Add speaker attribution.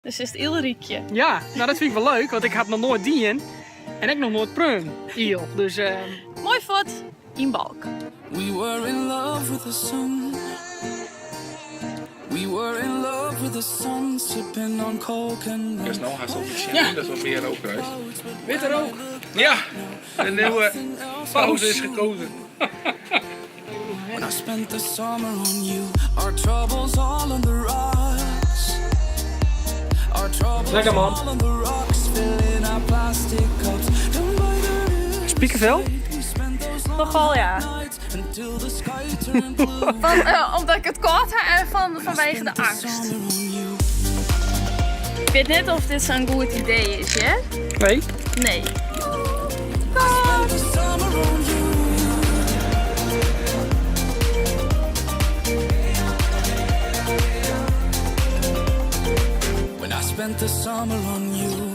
Speaker 1: Dus is het Ilriekje.
Speaker 2: Ja, nou dat vind ik wel leuk, want ik had nog nooit dien. En ik nog nooit prun. Iel. Dus
Speaker 1: Mooi fot. In balk.
Speaker 3: We were in love with the sun. We were in love with the sun, sipping on coke and
Speaker 4: Dus nou gaat het officieel, dat is wel meer rookruis.
Speaker 2: witte rook.
Speaker 4: Ja, de nieuwe pauze is gekozen.
Speaker 3: when I spent the summer on you. Our troubles all on the rocks. Our troubles
Speaker 2: Lekker, man.
Speaker 3: all on the rocks, filling our plastic cups. Down by the river,
Speaker 2: Spiekenvel?
Speaker 3: we spent those long
Speaker 1: Nogal ja.
Speaker 3: nights until the sky turned blue.
Speaker 1: Omdat ik het koud heb en vanwege de angst.
Speaker 3: Summer on you.
Speaker 1: Ik weet niet of dit zo'n goed idee is, hè?
Speaker 2: Nee.
Speaker 1: Nee.
Speaker 3: The summer on you. When I spent the summer on you.